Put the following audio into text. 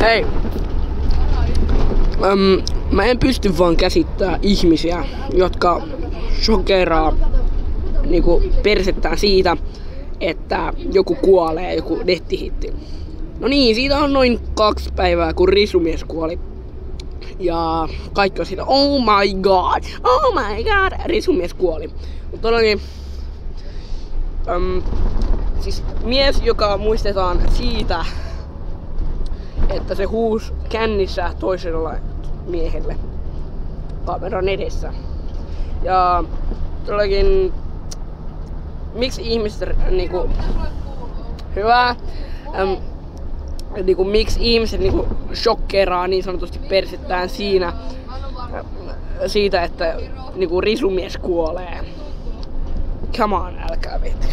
Hei! Mä en pysty vaan käsittämään ihmisiä, jotka shokeraa niinku persettään siitä, että joku kuolee, joku nettihitti. No niin, siitä on noin 2 päivää, kun Risumies kuoli. Ja kaikki on siitä, oh my god, Risumies kuoli. Mutta todellakin, siis mies, joka muistetaan siitä, että se huusi kännissä toisella miehelle kameran edessä. Ja todellakin, miksi ihmiset niinku, hyvä, niinku, miksi ihmiset niinku shokkeraa niin sanotusti persettään siitä, että niinku Risumies kuolee. Come on, älkää vittu.